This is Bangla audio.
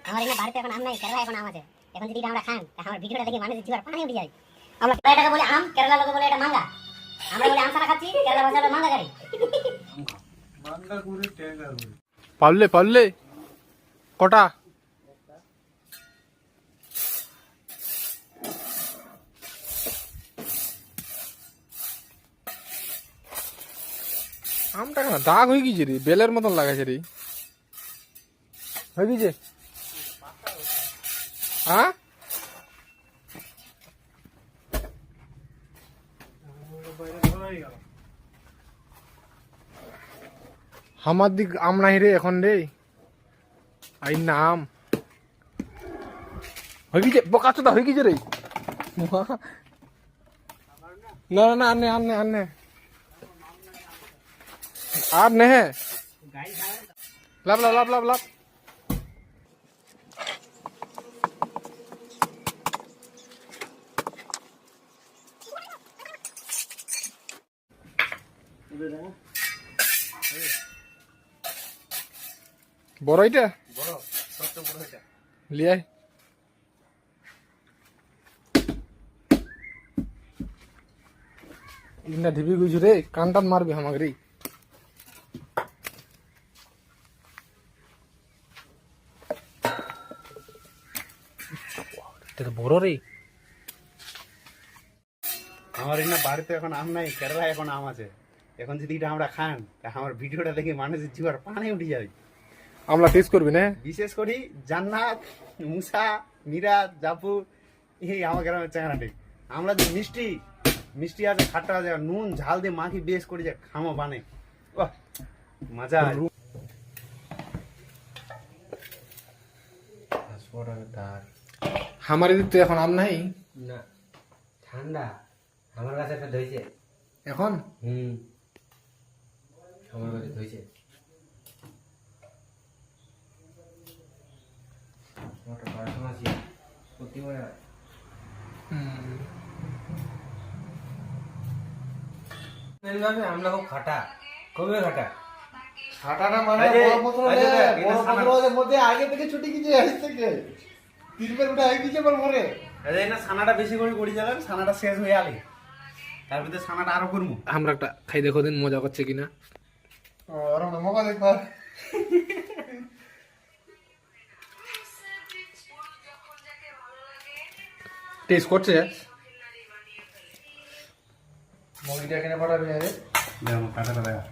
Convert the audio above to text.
আমার এখানে বাড়িতে এখন আম নাই, কেরালা এখন আম আছে। এখন যদি এটা আমরা খান, আমার ভিডিওটা দেখে মানুষ জিভার পানি উঠে যায়। আমরা এটাকে বলি আম, কেরালা লোক বলে এটা মাঙ্গা। আমরা বলি আম সারা খাচ্ছি, কেরালা ভাষা হলো মাঙ্গা গাড়ি। মাঙ্গা করে টেঙ্গা করে। পারলে পারলে কটা আমটা কেন দাগ হয়ে গেছে রে, বেলের মতন লাগাছে রে, হয়ে গেছে। হ্যাঁ আমার দিক আম নাই রে এখন রে, আই নাম হয়ে গেছে, বোকা চোদা হয়ে গেছে রে। না না আনে আনে আনে আর নে লাভ লাভ লাভ লাভ লাভ। বড় এটা বড় ছোট বড় এটা লিয়াই ইন্না ঢিবি গুজু রে, কান টান মারবে আমাকে রে। এটা তো বড় রে। আমার এখানে বাড়িতে এখন আম নাই, কেরালা এখন আম আছে। এখন যদি এটা আমরা খান, তা আমার ভিডিওটা দেখে মানুষের জিভার পানি উঠে যাবে। আমরা টেস্ট করবি না? বিশেষ করি জান্নাত, মুসা, মিরাজ, জাফু, এই আমার গ্রামের চাঙানাটি। আমরা যে মিষ্টি মিষ্টি আছে, খাট্টা আছে, নুন ঝাল দিয়ে মাখি বেশ করে যে খামো বানে, বাহ মজা আছে। আমার এদিক তো এখন আম নাই না ঠান্ডা, আমার কাছে একটা ধইছে এখন। আমার কাছে ধইছে ওটা পড়াশোনা ছিল প্রতিবার আমরা খুব খাটা, খুবই খাটা। ছাটাটা মানে এই যে, বড় বোতল এই যে, রে, এই যে বড় সামনে- বোতলের মধ্যে আগে থেকে ছুটি গেছে, আজ থেকে 3 বার উঠে আগে গেছে পরে। এই না ছানাটা বেশি করে করি যাবেন, ছানাটা শেষ হয়ে আলে তার ভিতরে ছানাটা আরো করবো। আমরা একটা খাই দেখো দিন মজা করছে কিনা। আর আমরা মজা দেখবা টেস্ট করছে মুরগিটা এখানে পাঠাবে। দেখো কাটাটা দেখা